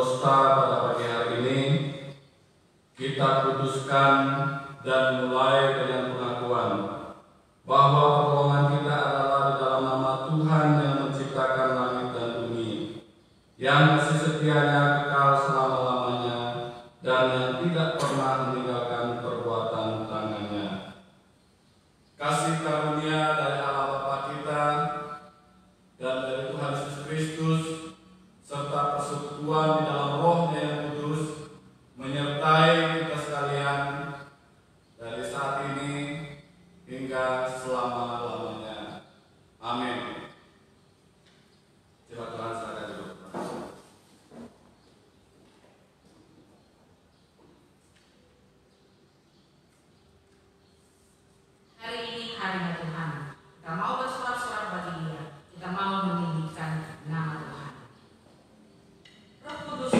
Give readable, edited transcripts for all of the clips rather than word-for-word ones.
Pentakosta pada pagi hari ini kita putuskan dan mulai dengan pengakuan bahwa pertolongan kita adalah di dalam nama Tuhan yang menciptakan langit dan bumi, yang kasih setianya kekal selama-lamanya dan yang tidak pernah meninggalkan perbuatan tangannya. Kasih karunia dari Allah Bapa kita dan dari Tuhan Yesus Kristus serta persekutuan di dalam Roh-Nya yang kudus menyertai kita sekalian dari saat ini hingga selama-lamanya. Amin. Coba Tuhan silakan dulu. Hari ini harinya Tuhan. Kita mau bersorak-sorak bagi Dia. Kita mau meninggikan nama Tuhan. Roh Kudus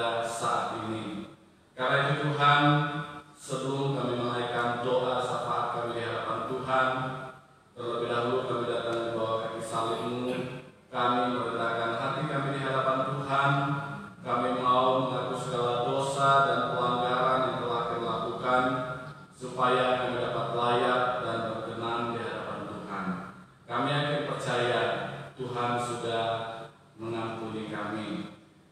pada saat ini. Karena itu Tuhan, sebelum kami menaikkan doa syafaat kami di hadapan Tuhan, terlebih dahulu kami datang di bawah kaki salib-Mu. Kami merendahkan hati kami di hadapan Tuhan. Kami mau mengaku segala dosa dan pelanggaran yang telah kami lakukan, supaya kami dapat layak dan berkenan di hadapan Tuhan. Kami yakin percaya Tuhan sudah mengampuni kami.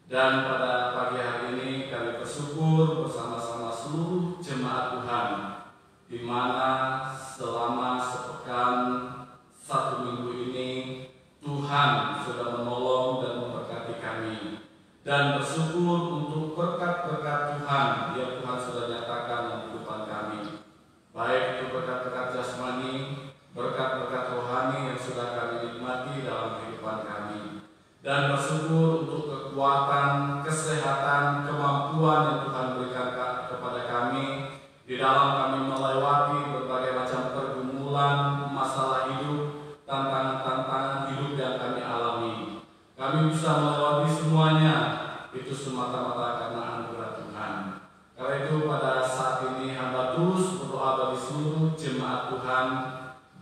Dan pada pagi hari ini kami bersyukur bersama-sama seluruh jemaat Tuhan, di mana selama sepekan 1 minggu ini Tuhan sudah menolong dan memberkati kami. Dan bersyukur untuk berkat-berkat Tuhan yang Tuhan sudah nyatakan dalam kehidupan kami. Baik itu berkat-berkat jasmani, berkat-berkat rohani yang sudah kami nikmati dalam kehidupan kami. Dan bersyukur untuk kekuatan, kesehatan, kemampuan yang Tuhan berikan kepada kami di dalam kami melewati berbagai macam pergumulan, masalah hidup, tantangan-tantangan hidup yang kami alami. Kami bisa melewati semuanya, itu semata-mata karena anugerah Tuhan. Karena itu pada saat ini hamba terus berdoa bagi seluruh jemaat Tuhan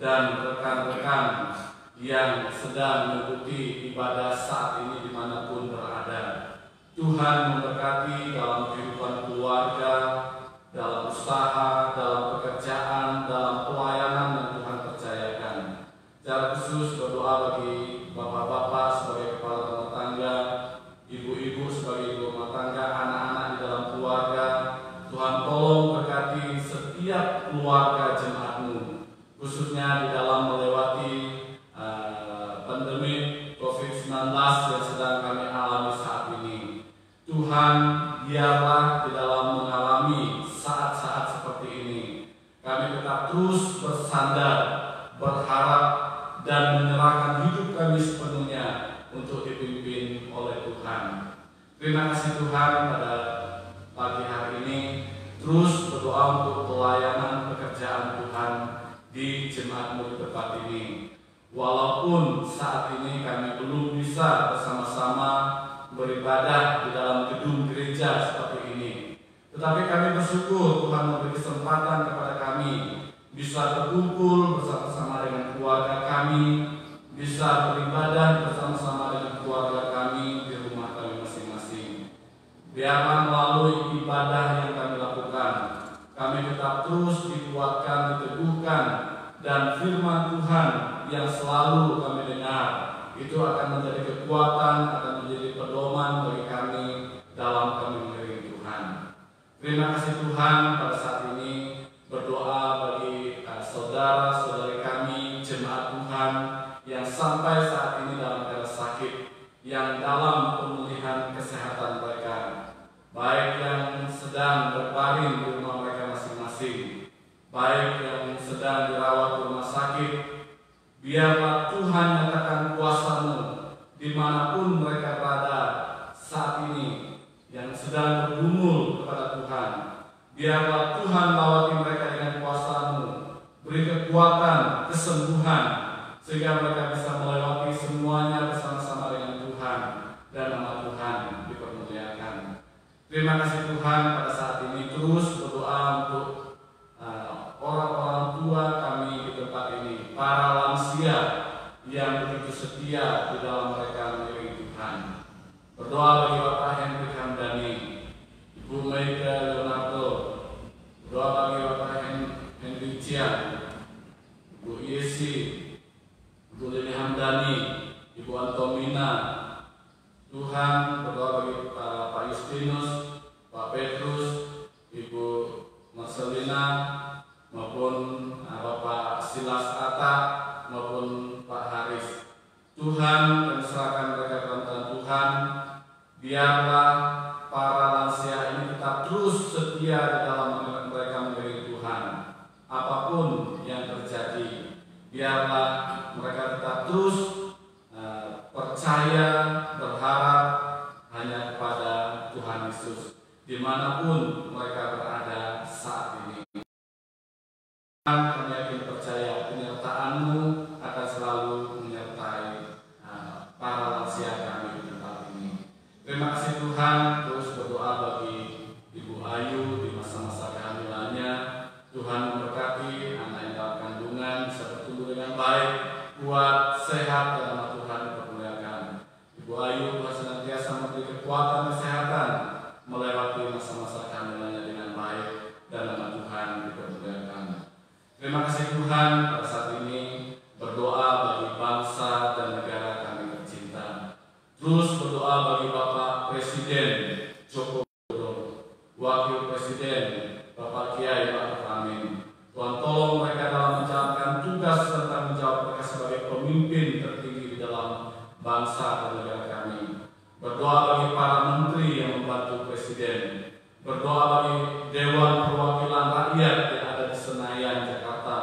dan rekan-rekan yang sedang mengikuti ibadah saat ini dimanapun berada. Tuhan memberkati dalam kehidupan keluarga, dalam usaha, dalam pekerjaan, dalam pelayanan yang Tuhan percayakan. Secara khusus berdoa bagi bapak-bapak sebagai kepala rumah tangga, ibu-ibu sebagai ibu rumah tangga, anak-anak di dalam keluarga. Tuhan tolong berkati setiap keluarga jemaat-Mu, khususnya di dalam melewati pandemi COVID-19 yang sedang kami alami saat ini. Tuhan, biarlah di dalam mengalami saat-saat seperti ini, kami tetap terus bersandar, berharap, dan menyerahkan hidup kami sepenuhnya untuk dipimpin oleh Tuhan. Terima kasih Tuhan, pada pagi hari ini terus berdoa untuk pelayanan pekerjaan Tuhan di jemaat-Mu di tempat ini. Walaupun saat ini kami belum bisa bersama-sama beribadah di dalam gedung gereja seperti ini, tetapi kami bersyukur Tuhan memberi kesempatan kepada kami bisa berkumpul bersama-sama dengan keluarga kami, bisa beribadah bersama-sama dengan keluarga kami di rumah kami masing-masing. Biarlah melalui ibadah yang kami lakukan, kami tetap terus dikuatkan, diteguhkan, dan firman Tuhan yang selalu kami dengar itu akan menjadi kekuatan, akan menjadi pedoman bagi kami dalam kami mengiringi Tuhan. Terima kasih Tuhan, pada saat ini berdoa bagi saudara-saudari kami, jemaat Tuhan yang sampai saat ini dalam keadaan sakit, yang dalam pemulihan kesehatan mereka, baik yang sedang berbaring di rumah mereka masing-masing, baik yang sedang dirawat di rumah sakit. Biarlah Tuhan nyatakan kuasa-Mu dimanapun mereka berada saat ini, yang sedang bergumul kepada Tuhan. Biarlah Tuhan lawati mereka dengan kuasa-Mu, beri kekuatan, kesembuhan, sehingga mereka bisa melewati semuanya bersama-sama dengan Tuhan, dan nama Tuhan dipermuliakan. Terima kasih Tuhan, pada saat ini terus berdoa untuk orang-orang tua kami di tempat ini, para lansia yang begitu setia di dalam mereka mengiringi Tuhan. Berdoa bagi Bapak Henry Hamdani, Ibu Mega Leonardo, berdoa bagi Bapak Henry Cia, Ibu Yesi, Ibu Lili Hamdani, Ibu Antomina. Tuhan, berdoa bagi Pak Justinus, Pak Petrus, Ibu Marcelina, maupun Bapak Silas Atta, maupun Pak Haris. Tuhan, kami serahkan mereka ke dalam Tuhan. Biarlah para lansia ini tetap terus setia di dalam mereka mengiringi Tuhan. Apapun yang terjadi, biarlah mereka tetap terus percaya, berharap hanya kepada Tuhan Yesus dimanapun mereka berada saat ini. Kami yakin percaya penyertaan-Mu akan selalu menyertai para lansia kami di tempat ini. Terima kasih Tuhan, terus berdoa kesehatan melewati masa-masa kehamilannya dengan baik, dan nama Tuhan dipermuliakan. Terima kasih Tuhan, pada saat ini berdoa bagi bangsa dan negara kami tercinta. Terus berdoa bagi Bapak Presiden Joko Widodo, Wakil Presiden Bapak Kiai Ma'ruf Amin. Tuhan tolong mereka dalam menjalankan tugas dan tanggung jawab mereka sebagai pemimpin tertinggi di dalam bangsa dan negara kami. Berdoa bagi para menteri yang membantu Presiden. Berdoa bagi Dewan Perwakilan Rakyat yang ada di Senayan, Jakarta,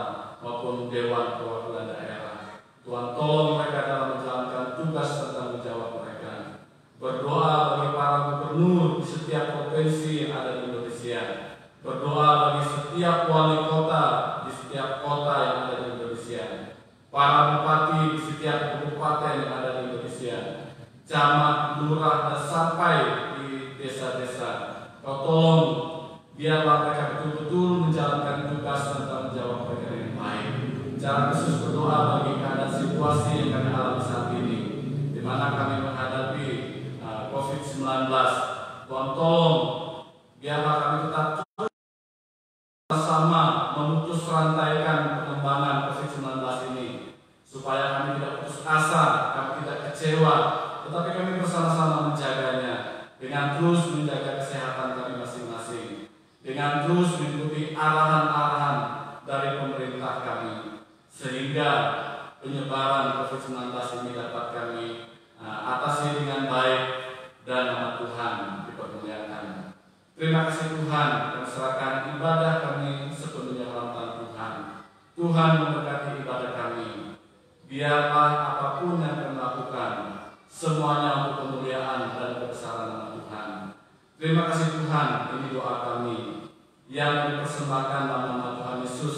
maupun Dewan Perwakilan Daerah. Tuhan tolong mereka dalam menjalankan tugas dan tanggung jawab mereka. Berdoa bagi para gubernur di setiap provinsi yang ada di Indonesia. Berdoa bagi setiap wali kota di setiap kota yang ada di Indonesia. Para bupati di setiap kabupaten yang ada di Indonesia. Camat, lurah, dan sampai di desa-desa. Kau tolong biarlah mereka betul-betul menjalankan tugas dan tanggung jawab mereka dengan baik. Secara khusus berdoa bagi keadaan situasi yang kami alami saat ini, di mana kami menghadapi COVID-19. Tuhan tolong biarlah kami tetap sama memutus rantaikan pengembangan COVID-19 ini, supaya kami tidak putus asa, kami tidak kecewa, tetapi kami bersama-sama menjaganya dengan terus menjaga kesehatan kami masing-masing, dengan terus mengikuti arahan-arahan dari pemerintah kami, sehingga penyebaran COVID-19 ini dapat kami atasi dengan baik, dan nama Tuhan dipermuliakan. Terima kasih Tuhan, kami serahkan ibadah kami sepenuhnya dalam tangan Tuhan. Tuhan memberkati ibadah kami. Biarlah apapun yang kami lakukan, semuanya untuk kemuliaan dan kebesaran nama Tuhan. Terima kasih Tuhan, ini doa kami yang dipersembahkan dalam nama Tuhan Yesus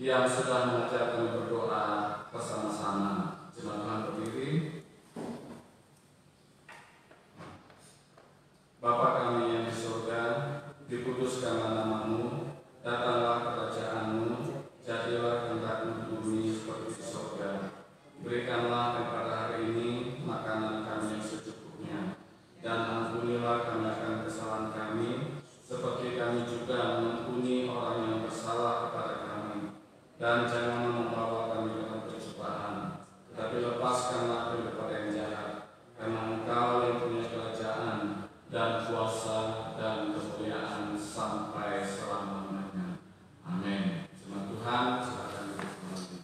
yang sudah mengajar kami berdoa bersama-sama. Jemaat Tuhan berdiri. Bapa kami yang di surga, dikuduskanlah nama-Mu, datanglah kerajaan-Mu, jadilah kehendak-Mu di bumi seperti di surga. Berikanlah kepada hari ini makanan kami yang secukupnya, dan ampunilah kami akan kesalahan kami, seperti kami juga mengampuni orang yang bersalah kepada kami. Dan jangan membawa kami dalam pencobaan, tetapi lepaskanlah kami daripada yang jahat, karena Engkau yang punya kerajaan dan kuasa dan kemuliaan sampai selama-lamanya. Amin. Firman Tuhan, silakan dinikmati.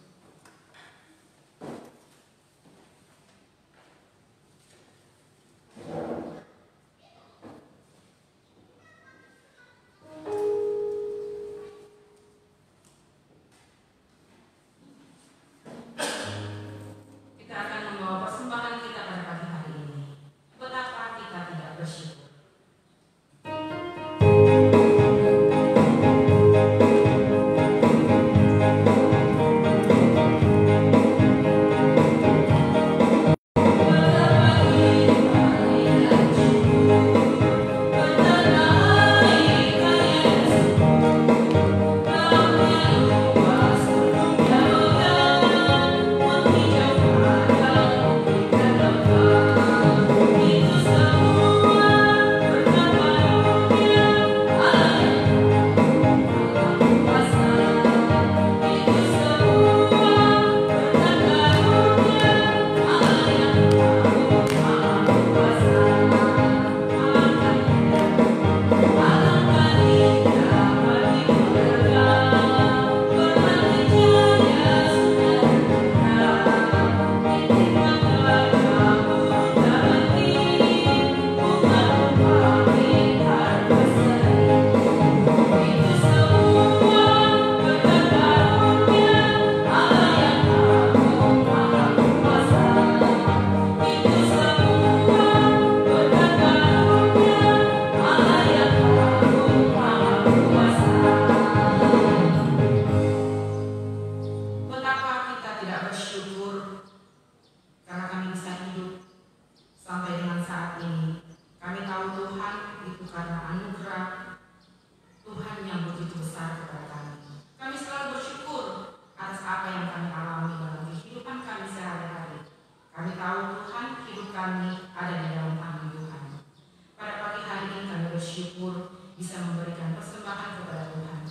bersyukur bisa memberikan persembahan kepada Tuhan.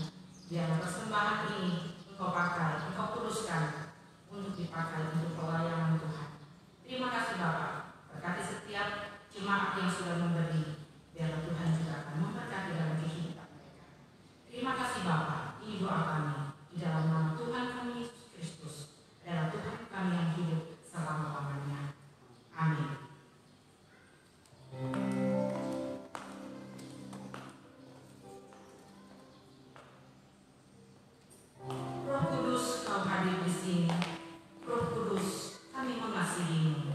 Biarlah persembahan ini Engkau pakai, Engkau kuduskan untuk dipakai untuk pelayanan Tuhan. Terima kasih Bapa, berkati setiap jemaat yang sudah memberi. Biarlah Tuhan juga akan memberkati dalam kehidupan mereka. Terima kasih Bapa, ini doa kami di dalam nama Tuhan kami Yesus Kristus, adalah Tuhan kami yang hidup selama-lamanya. Amin. Roh Kudus, Kau hadir di sini. Roh Kudus, kami mengasihi-Mu.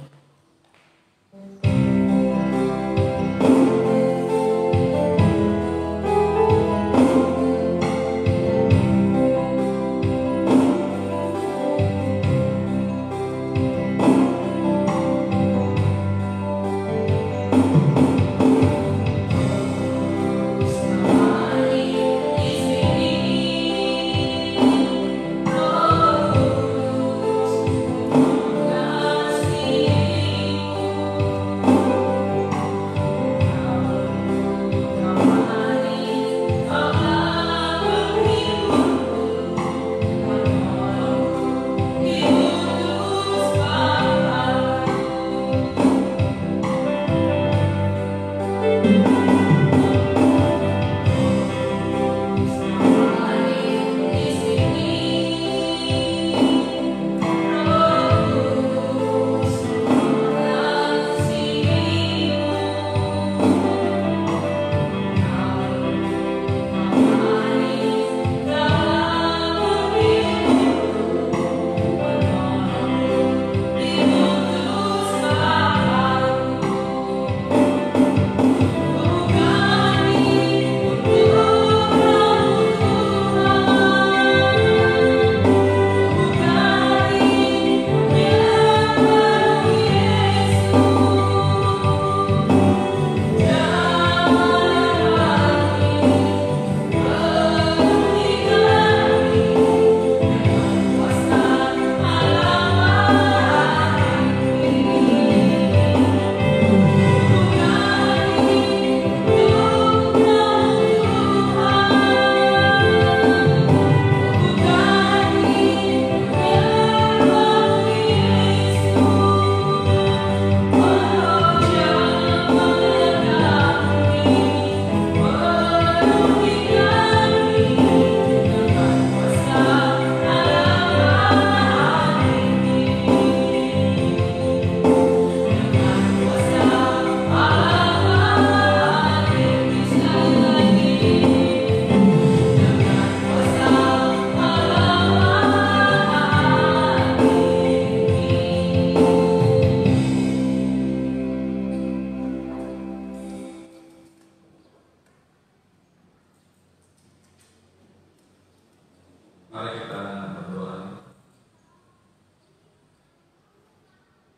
Mari kita berdoa.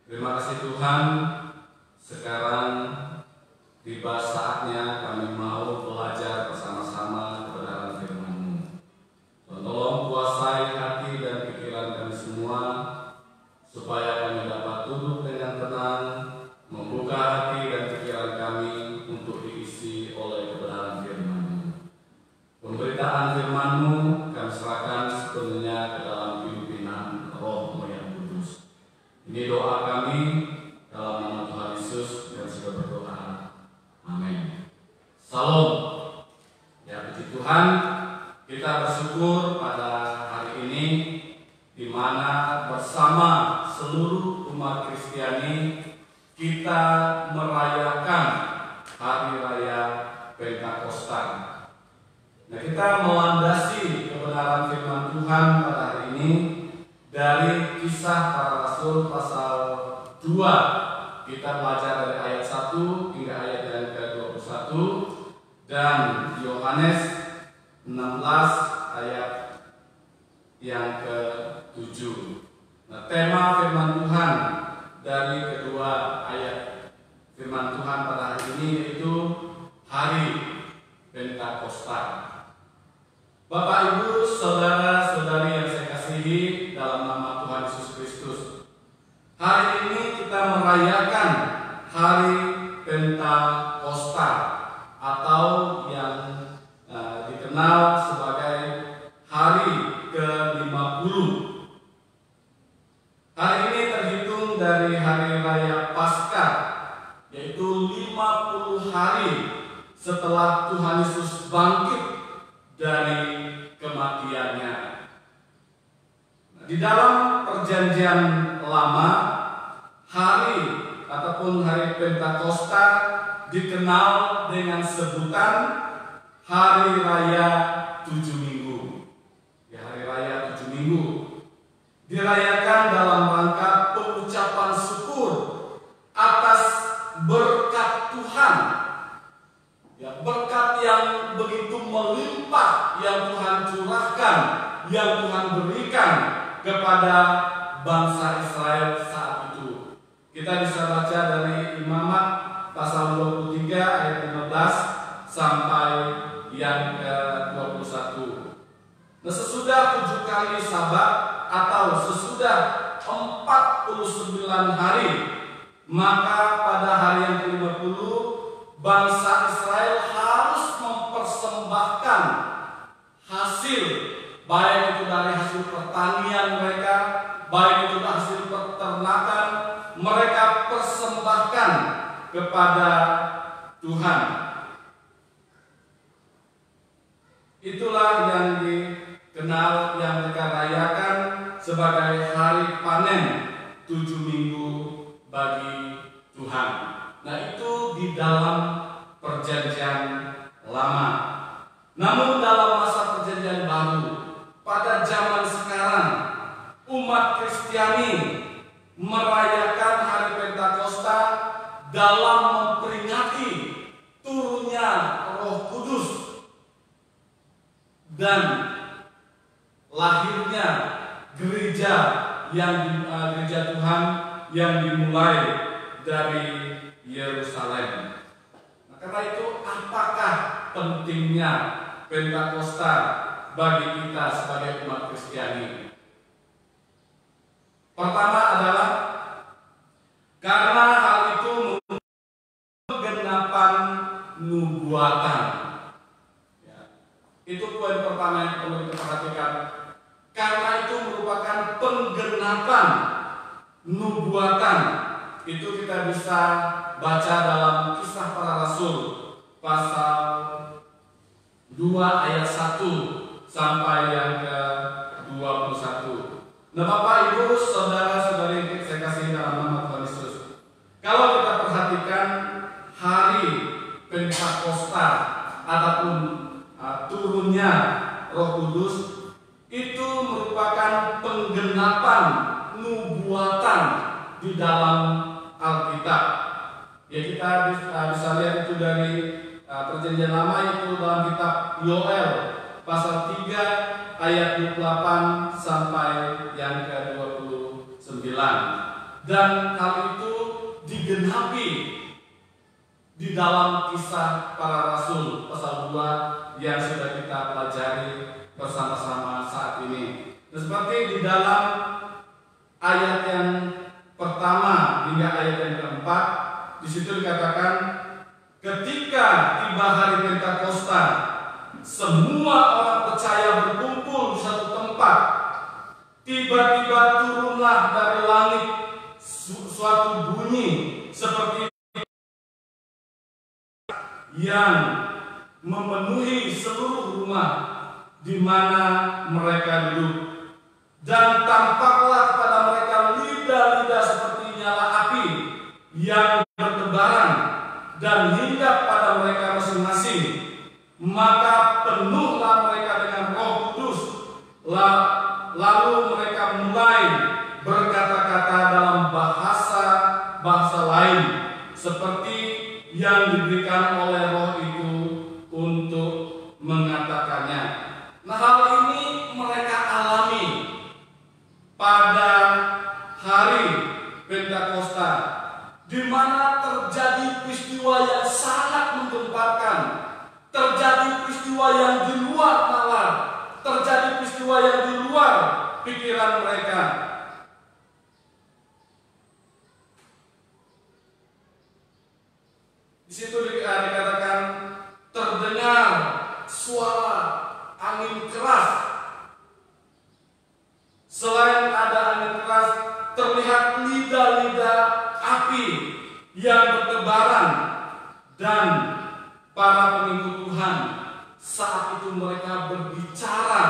Terima kasih Tuhan, sekarang tiba saatnya kami mau belajar bersama-sama kebenaran firman-Mu. Tolong kuasai hati dan pikiran kami semua, supaya kami dapat duduk dengan tenang, membuka hati dan pikiran kami untuk diisi oleh kebenaran firman-Mu. Pemberitaan firman-Mu kami serahkan sepenuhnya ke dalam pimpinan Roh-Mu yang kudus. Ini doa kami dalam nama Tuhan Yesus yang sudah berdoa. Amin. Salam. Ya, puji Tuhan, kita bersyukur pada hari ini di mana bersama seluruh umat Kristiani kita merayakan hari raya Pentakosta. Nah, kita melandasi kebenaran firman Tuhan pada hari ini dari Kisah Para Rasul pasal 2. Kita belajar dari ayat 1 hingga ayat yang ke-21 dan Yohanes 16 ayat yang ke-7. Nah, tema firman Tuhan dari kedua ayat firman Tuhan pada hari ini yaitu hari Pentakosta. Bapak, Ibu, saudara-saudari yang saya kasihi dalam nama Tuhan Yesus Kristus, hari ini kita merayakan hari Pentakosta atau yang dikenal sebagai hari ke-50. Hari ini terhitung dari hari raya Paskah, yaitu 50 hari setelah Tuhan Yesus bangkit dari kematiannya. Di dalam Perjanjian Lama, hari ataupun hari Pentakosta dikenal dengan sebutan Hari Raya 7 Minggu. Hari Raya 7 Minggu dirayakan dalam rangka pengucapan syukur atas berkat Tuhan. Berkat yang begitu melimpah yang Tuhan curahkan, yang Tuhan berikan kepada bangsa Israel saat itu. Kita bisa baca dari Imamat pasal 23 ayat 15 sampai yang ke-21. Nah, sesudah 7 kali Sabat atau sesudah 49 hari, maka pada hari yang ke-50 bangsa Israel harus mempersembahkan hasil, baik itu dari hasil pertanian mereka, baik itu dari hasil peternakan, mereka persembahkan kepada Tuhan. Itulah yang dikenal, yang mereka rayakan sebagai hari panen 7 minggu bagi Tuhan. Nah, itu di dalam Perjanjian Lama. Namun dalam masa Perjanjian Baru, pada zaman sekarang, umat Kristiani merayakan hari Pentakosta dalam memperingati turunnya Roh Kudus dan lahirnya gereja gereja Tuhan yang dimulai dari Yerusalem. Nah, karena itu, apakah pentingnya Pentakosta bagi kita sebagai umat Kristiani? Pertama adalah karena hal itu menggenapan nubuatan. Itu poin pertama yang perlu kita perhatikan. Karena itu merupakan penggenapan nubuatan. Itu kita bisa baca dalam Kisah Para Rasul pasal 2 ayat 1 sampai yang ke-21. Nah, Bapak Ibu, saudara-saudari yang saya kasih dalam nama Tuhan Yesus, kalau kita perhatikan hari Pentakosta ataupun turunnya Roh Kudus, itu merupakan penggenapan nubuatan di dalam Alkitab. Ya, kita bisa lihat itu dari Perjanjian Lama, itu dalam kitab Yoel pasal 3 ayat 28 sampai yang ke-29. Dan hal itu digenapi di dalam Kisah Para Rasul pasal 2 yang sudah kita pelajari bersama-sama saat ini. Nah, seperti di dalam ayat yang pertama hingga ayat yang keempat, di situ dikatakan, ketika tiba hari Pentakosta, semua orang percaya berkumpul di satu tempat. Tiba-tiba turunlah dari langit suatu bunyi seperti yang memenuhi seluruh rumah di mana mereka duduk. Dan tampaklah kepada mereka lidah-lidah seperti nyala api yang bertebaran dan hinggap pada mereka masing-masing. Maka penuhlah mereka dengan Roh Kudus. Lalu mereka mulai berkata-kata dalam bahasa lain seperti yang diberikan oleh Roh itu untuk mengatakannya. Nah, hal ini mereka alami pada hari Pentakosta, di mana terjadi peristiwa yang sangat menggemparkan, terjadi peristiwa yang di luar nalar, terjadi peristiwa yang di luar pikiran mereka. Di situ dikatakan suara angin keras. Selain ada angin keras, terlihat lidah-lidah api yang bertebaran, dan para pengikut Tuhan saat itu mereka berbicara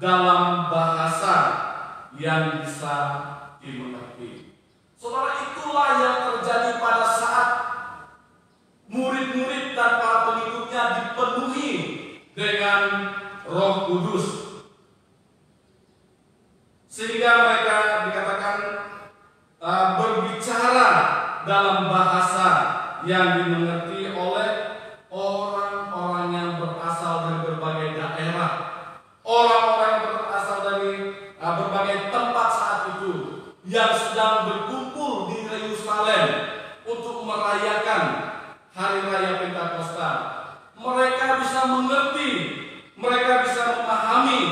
dalam bahasa yang bisa dimengerti. Saudara, itulah yang terjadi pada saat murid-murid dan para pengikutnya dipenuhi dengan Roh Kudus, sehingga mereka dikatakan berbicara dalam bahasa yang dimengerti oleh orang-orang yang berasal dari berbagai daerah, orang-orang yang berasal dari berbagai tempat saat itu yang sedang berkumpul di Yerusalem untuk merayakan Hari Raya Pentakosta. Mereka bisa mengerti, mereka bisa memahami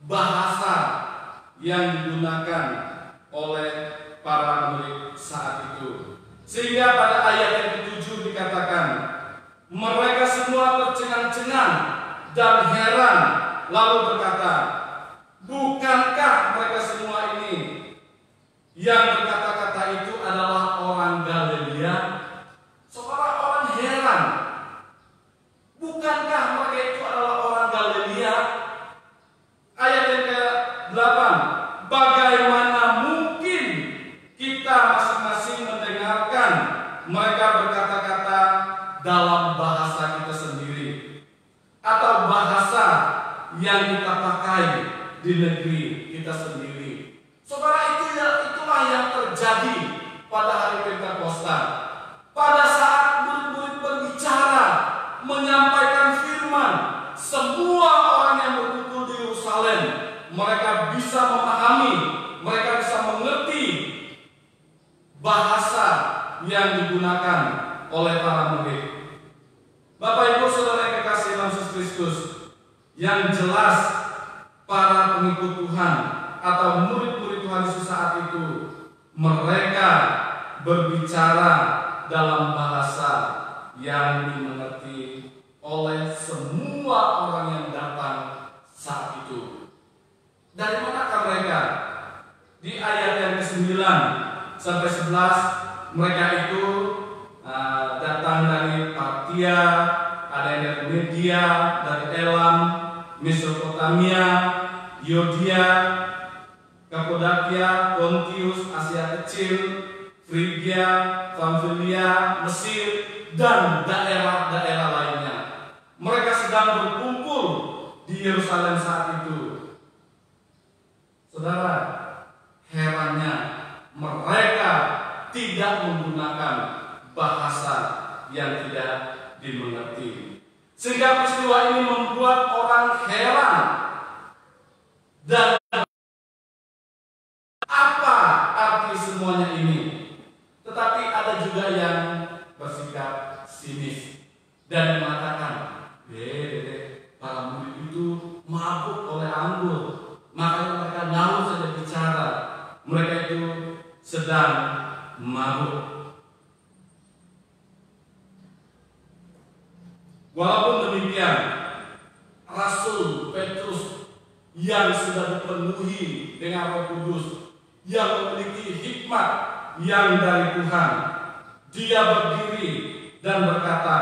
bahasa yang digunakan oleh para murid saat itu. Sehingga pada ayat yang ke-7 dikatakan, mereka semua tercengang-cengang dan heran, lalu berkata, bukankah mereka semua ini yang berkata-kata itu adalah orang Galilea? Saudara, orang heran, bukankah mereka itu adalah orang Galilea? Ayat yang ke-8, bagaimana mungkin kita masing-masing mendengarkan mereka berkata-kata dalam bahasa kita sendiri, atau bahasa yang kita pakai di negeri kita sendiri. Saudara, itulah yang terjadi pada hari Pentakosta. Pada saat murid-murid berbicara, menyampaikan firman, semua orang yang berkumpul di Yerusalem, mereka bisa memahami, mereka bisa mengerti bahasa yang digunakan oleh para murid. Bapak Ibu Saudara yang kekasih dalam Yesus Kristus, yang jelas para pengikut Tuhan atau murid-murid Tuhan Yesus saat itu, mereka berbicara dalam bahasa yang dimengerti oleh semua orang yang datang saat itu. Dari manakah mereka? Di ayat yang ke-9 sampai 11, mereka itu datang dari Partia, ada yang dari Media, dari Elam, Mesopotamia, Yudea, Kapadokia, Pontius, Asia Kecil, Frigia, Pamfilia, Mesir, dan daerah-daerah lainnya. Mereka sedang berkumpul di Yerusalem saat itu. Saudara, herannya mereka tidak menggunakan bahasa yang tidak dimengerti. Sehingga peristiwa ini membuat orang heran. Dan apa arti semuanya ini? Tetapi ada juga yang bersikap sinis dan mengatakan, para murid itu mabuk oleh anggur, makanya mereka lalu saja bicara. Mereka itu sedang mabuk. Walaupun demikian, Rasul Petrus yang sudah dipenuhi dengan Roh Kudus, yang memiliki hikmat yang dari Tuhan, dia berdiri dan berkata,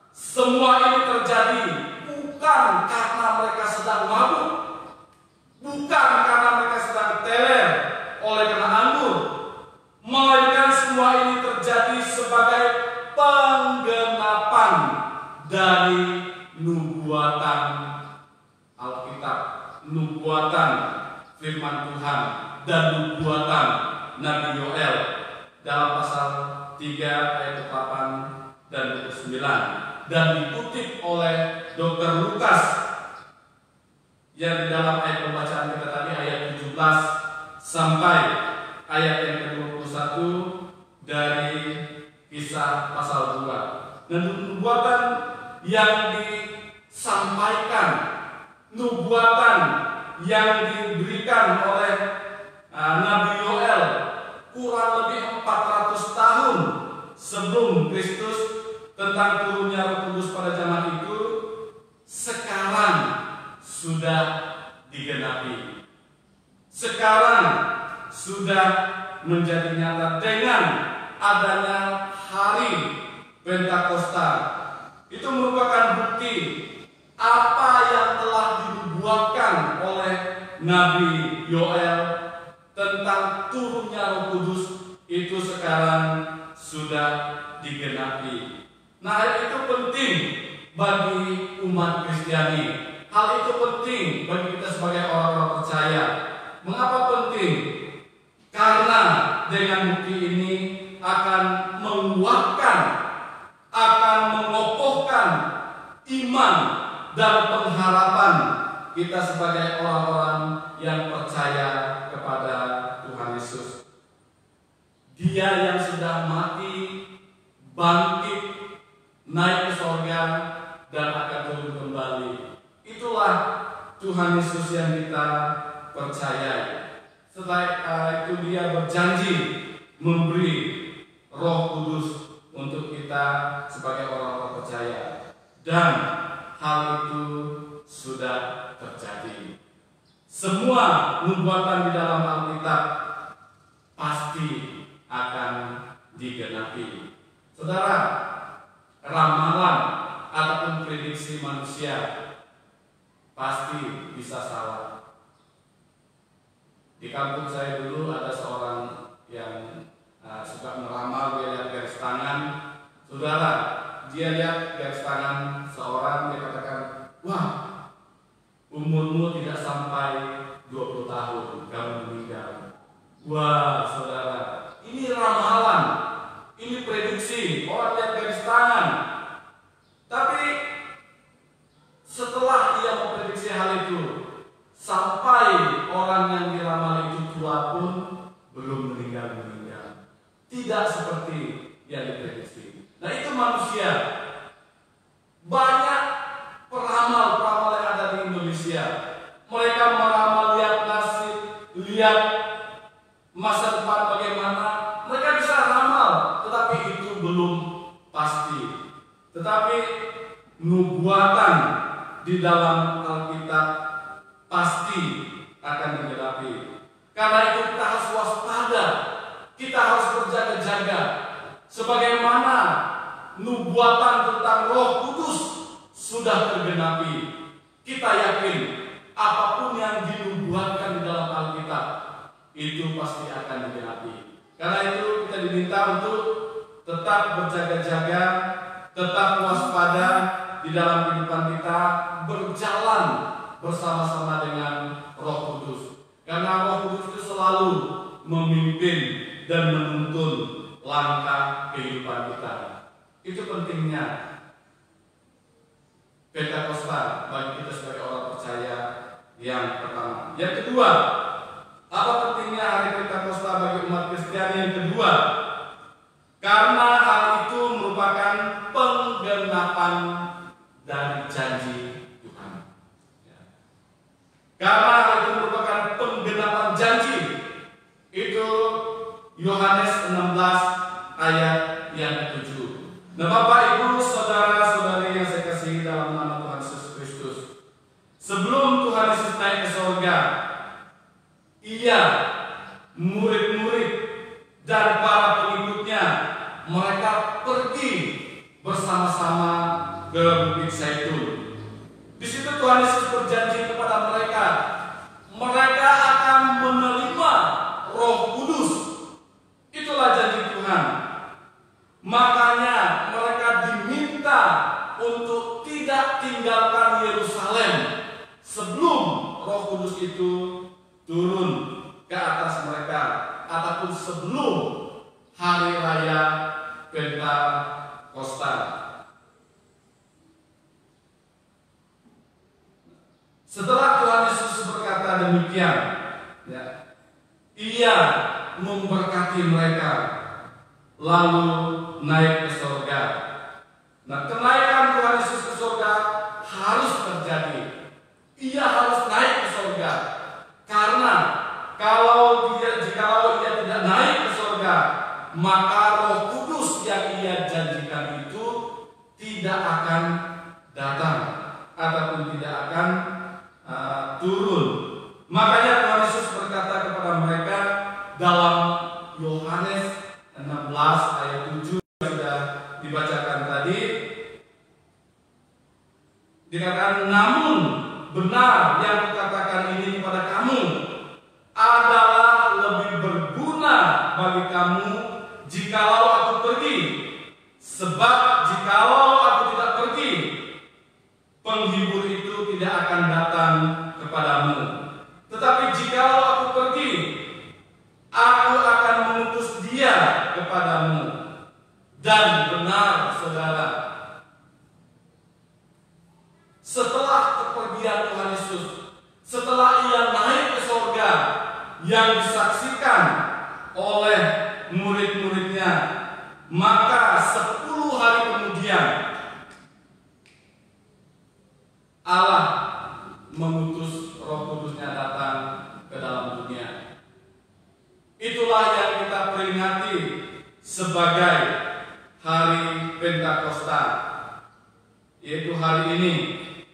semua ini terjadi bukan karena mereka sedang mabuk, bukan karena mereka sedang teler oleh karena anggur, melainkan semua ini terjadi sebagai penggenapan dari nubuatan Alkitab, nubuatan firman Tuhan, dan nubuatan Nabi Yoel dalam pasal 3 ayat 8 dan 9, dan dikutip oleh Dr. Lukas yang di dalam ayat pembacaan kita tadi, ayat 17 sampai ayat yang ke-21 dari Kisah pasal 2. Dan nubuatan yang disampaikan, nubuatan yang diberikan oleh Nabi Yoel kurang lebih 400 tahun sebelum Kristus tentang turunnya Roh Kudus pada zaman itu, sudah menjadi nyata dengan adanya hari Pentakosta. Itu merupakan bukti apa yang telah dinubuatkan oleh Nabi Yoel tentang turunnya Roh Kudus itu sekarang sudah digenapi. Nah, hal itu penting bagi umat Kristiani. Hal itu penting bagi kita sebagai orang-orang percaya. Mengapa penting? Karena dengan bukti ini akan menguatkan, akan mengokohkan iman dan pengharapan kita sebagai orang-orang yang percaya kepada Tuhan Yesus. Dia yang sudah mati, bangkit, naik ke sorga, dan akan turun kembali. Itulah Tuhan Yesus yang kita percayai. Setelah itu dia berjanji memberi Roh Kudus untuk kita sebagai orang-orang percaya. Dan hal itu sudah terjadi. Semua nubuatan di dalam Alkitab pasti akan digenapi. Saudara, ramalan ataupun prediksi manusia pasti bisa salah. Di kampung saya dulu ada seorang yang suka meramal, dia lihat garis tangan. Saudara, dia lihat garis tangan seorang, dia katakan, wah, umurmu tidak sampai 20 tahun, kamu meninggal. Wah, saudara, ini ramalan, ini prediksi, orang lihat garis tangan. Tapi setelah ia memprediksi hal itu, sampai orang yang diramal itu tua pun belum meninggal. Tidak seperti yang diprediksi. Nah, itu manusia. Banyak peramal-peramal yang ada di Indonesia. Mereka meramal lihat nasib, lihat masa depan bagaimana. Mereka bisa ramal, tetapi itu belum pasti. Tetapi nubuatan di dalam Alkitab pasti akan digenapi. Karena itu kita harus waspada, kita harus berjaga-jaga. Sebagaimana nubuatan tentang Roh Kudus sudah tergenapi, kita yakin apapun yang dinubuatkan di dalam Alkitab itu pasti akan digenapi. Karena itu kita diminta untuk tetap berjaga-jaga, tetap waspada di dalam kehidupan kita, berjalan bersama-sama dengan Roh Kudus. Karena Roh Kudus itu selalu memimpin dan menuntun langkah kehidupan kita. Itu pentingnya Pentakosta bagi kita sebagai orang percaya yang pertama. Yang kedua, apa pentingnya hari Pentakosta bagi umat Kristiani? Yang kedua, karena hal itu merupakan penggenapan dari janji Tuhan. Karena hal itu merupakan penggenapan janji. Itu Yohanes 16 ayat yang ke-7. Nah, Bapak, Ibu, saudara-saudari yang saya kasihi dalam nama Tuhan Yesus Kristus, sebelum Tuhan Yesus naik ke surga, Ia, murid-murid dan para pengikutnya, mereka pergi bersama-sama ke Bukit Zaitun. Di situ Tuhan Yesus berjanji kepada mereka, mereka akan menerima Roh Kudus. Itulah janji Tuhan. Makanya mereka diminta untuk tidak tinggalkan Yerusalem sebelum Roh Kudus itu turun ke atas mereka, ataupun sebelum hari raya Pentakosta. Setelah Tuhan Yesus berkata demikian, Ia memberkati mereka, lalu naik ke surga. Nah, kenaikan Tuhan Yesus ke surga harus terjadi. Ia harus naik ke surga. Karena jikalau ia tidak naik ke surga, maka Roh Kudus yang ia janjikan itu tidak akan datang ataupun tidak akan turun. Makanya Tuhan Yesus berkata kepada mereka Dikatakan, namun benar yang kukatakan ini kepada kamu adalah lebih berguna bagi kamu jikalau aku pergi. Sebab jikalau aku tidak pergi, penghibur itu tidak akan datang kepadamu. Tetapi jikalau aku pergi, aku akan mengutus dia kepadamu. Dan benar, saudara, setelah kepergian Tuhan Yesus, setelah ia naik ke sorga yang disaksikan oleh murid-muridnya, maka 10 hari kemudian Allah mengutus Roh Kudusnya datang ke dalam dunia. Itulah yang kita peringati sebagai hari Pentakosta, yaitu hari ini,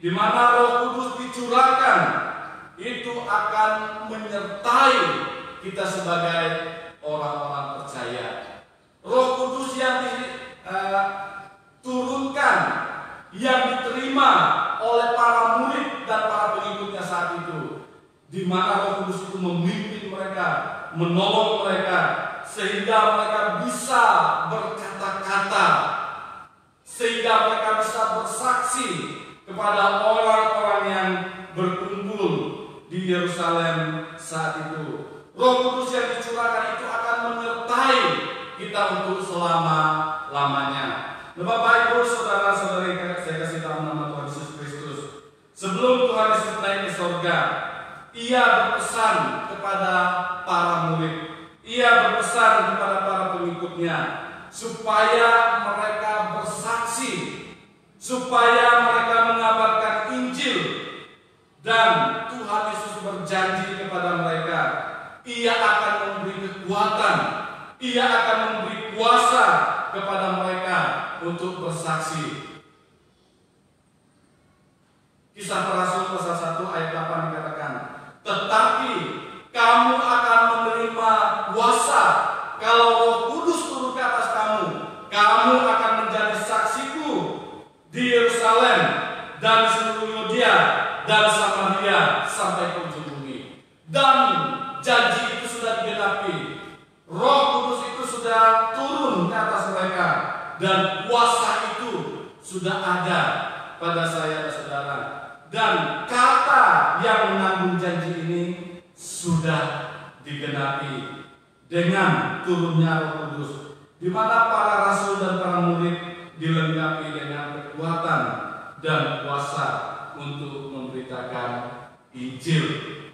di mana Roh Kudus dicurahkan. Itu akan menyertai kita sebagai orang-orang percaya. Roh Kudus yang diturunkan, yang diterima oleh para murid dan para pengikutnya saat itu, di mana Roh Kudus itu memimpin mereka, menolong mereka, sehingga mereka bisa berkata-kata, sehingga mereka bisa bersaksi kepada orang-orang yang berkumpul di Yerusalem saat itu. Roh Kudus yang dicurahkan itu akan menyertai kita untuk selama-lamanya. Bapak, Ibu, saudara-saudari, saya kasih tahu nama Tuhan Yesus Kristus. Sebelum Tuhan Yesus naik ke sorga, ia berpesan kepada para murid, ia berpesan kepada para pengikutnya, supaya mereka bersaksi, supaya mereka mengabarkan Injil. Dan Tuhan Yesus berjanji kepada mereka, ia akan memberi kekuatan, ia akan memberi kuasa kepada mereka untuk bersaksi. Kisah Para Rasul pasal 1 ayat 8 dikatakan, tetapi kamu akan menerima kuasa kalau Roh Kudus turun ke atas kamu. Kamu akan menjadi saksiku di Yerusalem dan seluruh Yudea dan Samaria sampai ke ujung bumi. Dan janji itu sudah digenapi. Roh Kudus itu sudah turun ke atas mereka, dan kuasa itu sudah ada pada saya dan saudara. Dan kata yang menanggung janji ini sudah digenapi dengan turunnya Roh Kudus, di mana para rasul dan para murid dilengkapi dengan kekuatan dan kuasa untuk memberitakan Injil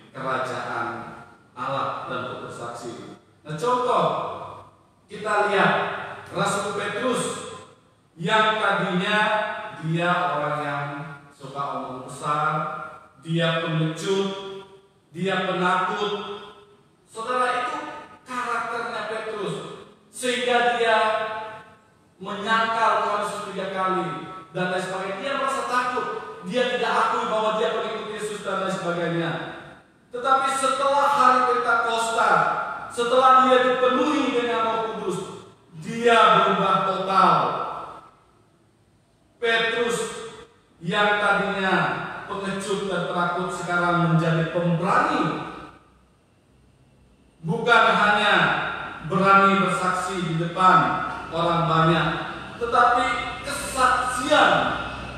kerajaan Allah dan untuk bersaksi. Nah, contoh kita lihat Rasul Petrus yang tadinya dia orang yang suka omong besar, dia pengecut, dia penakut. Saudara, itu karakternya Petrus, sehingga dia menyangkal Tuhan Yesus 3 kali dan lain sebagainya. Dia merasa takut, dia tidak akui bahwa dia pengikut Yesus dan lain sebagainya. Tetapi setelah hari Pentakosta, setelah dia dipenuhi dengan Roh Kudus, dia berubah total. Petrus yang tadinya pengecut dan penakut sekarang menjadi pemberani. Bukan hanya berani bersaksi di depan orang banyak, tetapi kesaksian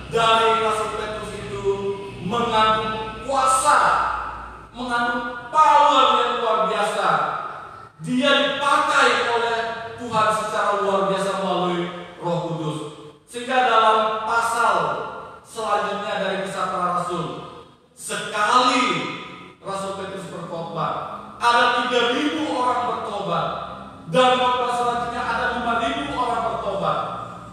dari Rasul Petrus itu mengandung kuasa, mengandung power yang luar biasa. Dia dipakai oleh Tuhan secara luar biasa melalui Roh Kudus. Sehingga dalam pasal selanjutnya dari Kisah Para Rasul, sekali Rasul Petrus berkhotbah, ada 3.000 orang bertobat, dan khotbah selanjutnya ada 5.000 orang bertobat.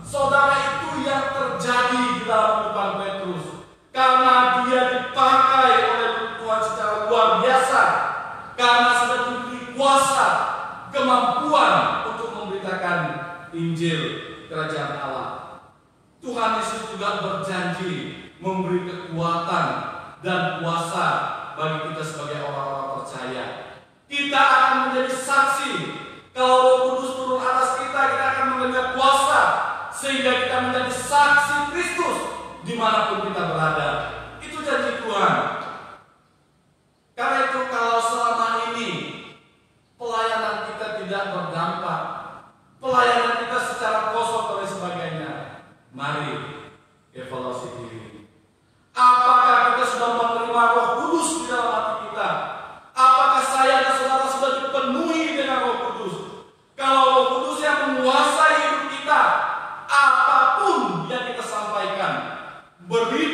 Saudara, itu yang terjadi di dalam kehidupan Petrus karena dia dipakai oleh Tuhan secara luar biasa, karena sudah diberi kuasa, kemampuan untuk memberitakan Injil kerajaan Allah. Tuhan Yesus juga berjanji memberi kekuatan dan kuasa bagi kita sebagai orang-orang percaya. Kita akan menjadi saksi. Kalau Roh Kudus turun atas kita, kita akan menerima kuasa sehingga kita menjadi saksi Kristus dimanapun kita berada.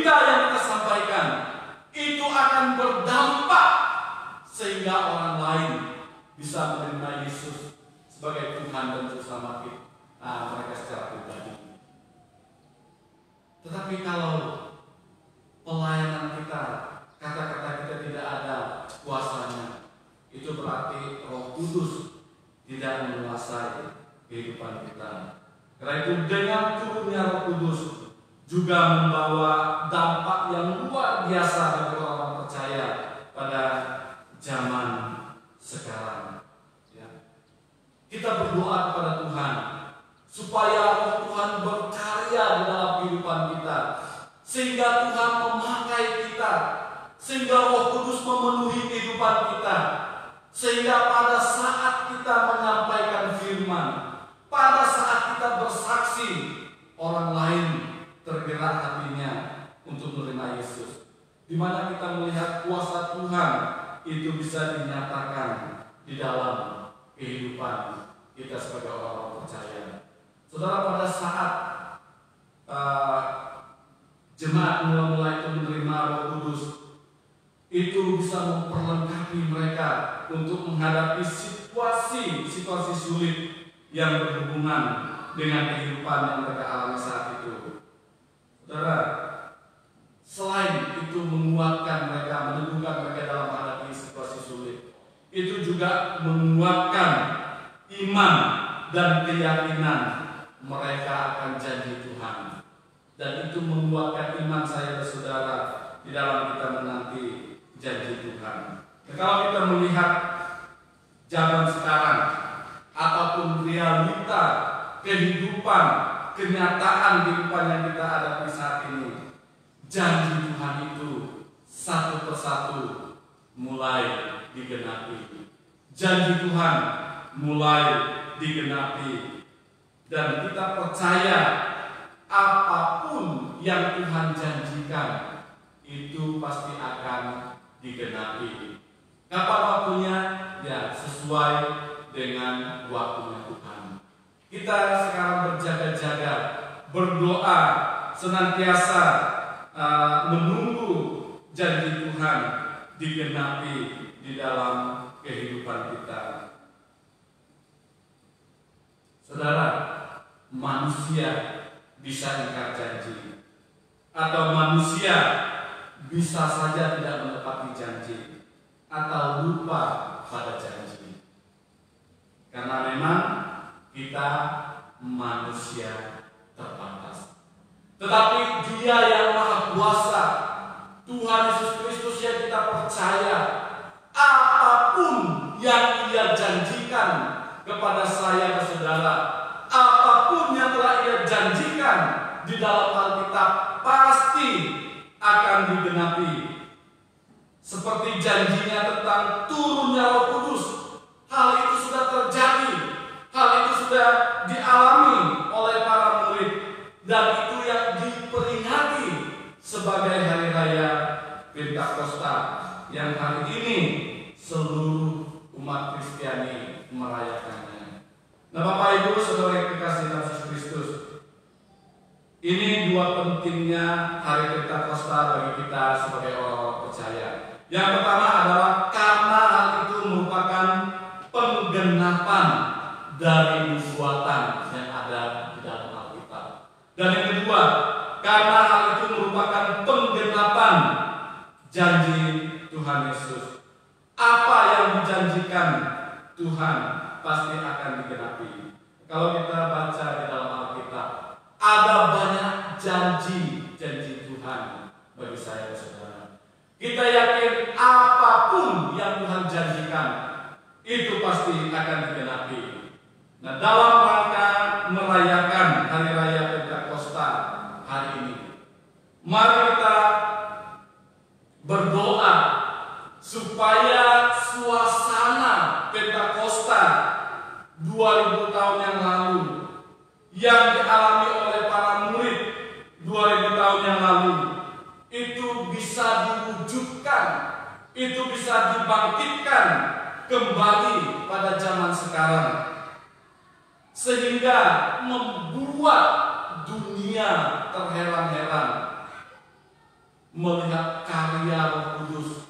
berita yang kita sampaikan itu akan berdampak sehingga orang lain bisa menerima Yesus sebagai Tuhan dan Juru Selamat mereka secara pribadi. Tetapi kalau pelayanan kita, kata-kata kita tidak ada kuasanya, itu berarti Roh Kudus tidak menguasai kehidupan kita. Karena itu dengan turunnya Roh Kudus juga membawa dampak yang luar biasa bagi orang percaya pada zaman sekarang. Ya. Kita berdoa kepada Tuhan supaya Roh Tuhan berkarya di dalam kehidupan kita, sehingga Tuhan memakai kita, sehingga Roh Kudus memenuhi kehidupan kita, sehingga pada saat kita menyampaikan firman, pada saat kita bersaksi, orang lain tergerak hatinya untuk menerima Yesus. Di mana kita melihat kuasa Tuhan itu bisa dinyatakan di dalam kehidupan kita sebagai orang-orang percaya. Saudara, pada saat jemaat mulai itu menerima Roh Kudus, itu bisa memperlengkapi mereka untuk menghadapi situasi sulit yang berhubungan dengan kehidupan yang mereka alami saat itu. Saudara, selain itu menguatkan mereka, meneguhkan mereka dalam menghadapi situasi sulit, itu juga menguatkan iman dan keyakinan mereka akan janji Tuhan. Dan itu menguatkan iman saya dan saudara di dalam kita menanti janji Tuhan. Nah, kalau kita melihat zaman sekarang ataupun realita kehidupan, kenyataan kehidupan yang kita hadapi saat ini, janji Tuhan itu satu persatu mulai digenapi. Janji Tuhan mulai digenapi, dan kita percaya apapun yang Tuhan janjikan itu pasti akan digenapi. Kapan waktunya? Ya, sesuai dengan waktunya Tuhan. Kita sekarang berjaga-jaga, berdoa, senantiasa menunggu janji Tuhan digenapi di dalam kehidupan kita. Saudara, manusia bisa ingkar janji, atau manusia bisa saja tidak menepati janji, atau lupa pada janji. Karena memang kita manusia terbatas. Tetapi Dia yang Maha Kuasa, Tuhan Yesus Kristus yang kita percaya, apapun yang Ia janjikan kepada saya dan saudara, apapun yang telah Ia janjikan di dalam Alkitab pasti akan digenapi. Seperti janjinya tentang turunnya Roh Kudus, hal itu sudah terjadi, hal itu sudah dialami oleh para murid, dan itu yang diperingati sebagai hari raya Pentakosta yang hari ini seluruh umat Kristiani merayakannya. Nah, Bapak Ibu Saudara yang dikasihi Yesus Kristus, ini dua pentingnya hari Pentakosta bagi kita sebagai orang-orang percaya. Yang pertama adalah karena hal itu merupakan penggenapan dari nubuatan yang ada di dalam Alkitab. Dan yang kedua, karena hal itu merupakan penggenapan janji Tuhan Yesus. Apa yang dijanjikan Tuhan pasti akan digenapi. Kalau kita baca di dalam Alkitab, ada banyak janji Tuhan bagi saya dan saudara. Kita yakin apapun yang Tuhan janjikan itu pasti akan digenapi. Nah, dalam rangka merayakan hari raya Pentakosta hari ini, mari kita berdoa supaya suasana Pentakosta 2000 tahun yang lalu yang dialami oleh para murid 2000 tahun yang lalu itu bisa diwujudkan, itu bisa dibangkitkan kembali pada zaman sekarang, sehingga membuat dunia terheran-heran melihat karya Roh Kudus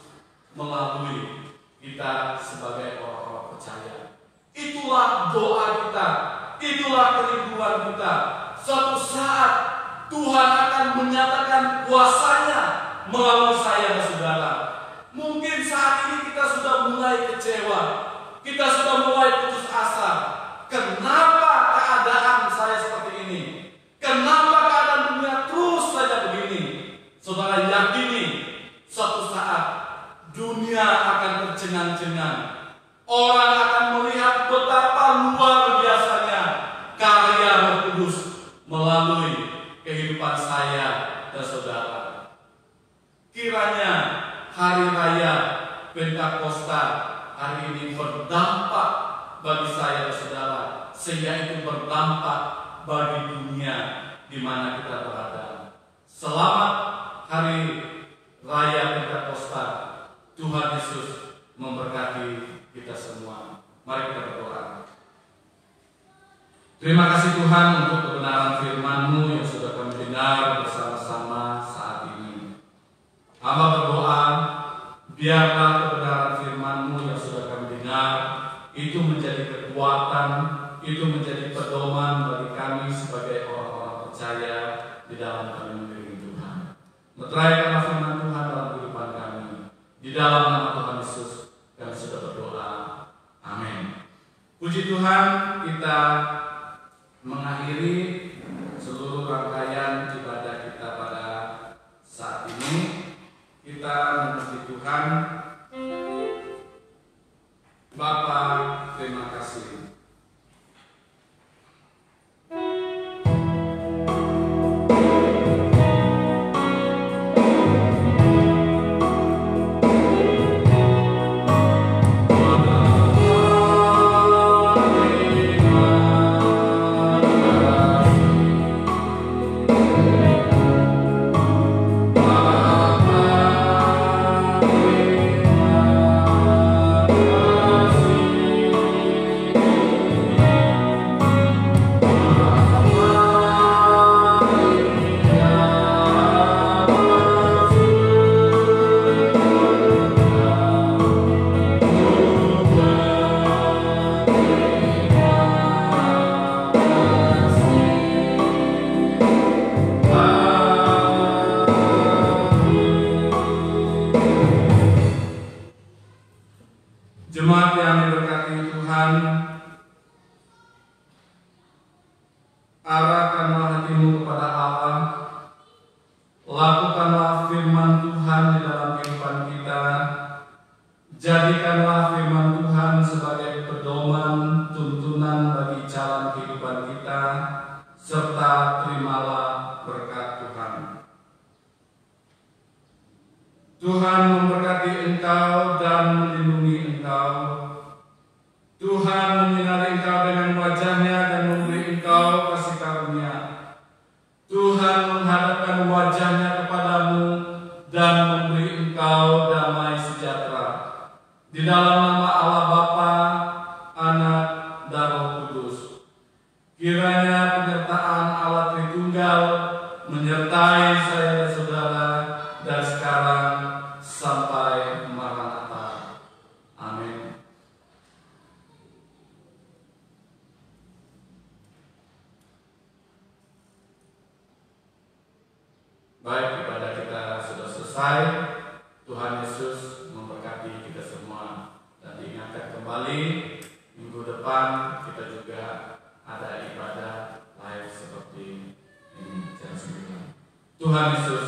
melalui kita sebagai orang-orang percaya. Itulah doa kita, itulah kerinduan kita. Suatu saat Tuhan akan menyatakan kuasa-Nya melalui saya dan saudara. Mungkin saat ini kita sudah mulai kecewa, kita sudah mulai putus asa. Kenapa keadaan saya seperti ini? Kenapa keadaan dunia terus saja begini? Saudara yakini, suatu saat dunia akan tercengang-cengang. Orang akan melihat betapa luar biasanya karya Roh Kudus melalui kehidupan saya dan saudara. Kiranya hari raya Pentakosta hari ini berdampak bagi saya dan saudara, sehingga itu berdampak bagi dunia di mana kita berada. Selamat hari raya Pentakosta. Tuhan Yesus memberkati kita semua. Mari kita berdoa. Terima kasih Tuhan untuk kebenaran firman-Mu yang sudah kami dengar bersama-sama saat ini. Hamba berdoa, biarlah kebenaran firman-Mu yang sudah kami dengar itu menjadi kekuatan, itu menjadi pedoman bagi kami sebagai orang-orang percaya di dalam kami mengiringi Tuhan. Meteraikanlah firman Tuhan dalam kehidupan kami. Di dalam nama Tuhan Yesus kami sudah berdoa. Amin. Puji Tuhan, kita mengakhiri seluruh rangkaian ibadah kita pada saat ini. Kita memuji Tuhan. Bapa, terima kasih. Jemaat yang diberkati Tuhan, arahkanlah hatimu kepada Allah, lakukanlah firman Tuhan di dalam kehidupan kita, jadikanlah firman Tuhan sebagai pedoman, tuntunan bagi jalan kehidupan kita, serta terimalah berkat Tuhan. Tuhan memberkati engkau dan melindungi engkau. Tuhan menyinari engkau dengan wajah-Nya dan memberi engkau kasih karunia. Tuhan menghadapkan wajah-Nya kepadamu dan memberi engkau damai sejahtera. Di dalam nama Allah Bapa, Anak, dan Roh Kudus. Kiranya penyertaan Allah Tritunggal menyertai saya dan saudara dari sekarang sampai Maranatha. Amin. Baik, ibadah kita sudah selesai. Tuhan Yesus memberkati kita semua. Dan diingatkan kembali, minggu depan kita juga ada ibadah live seperti ini jam 9. Tuhan Yesus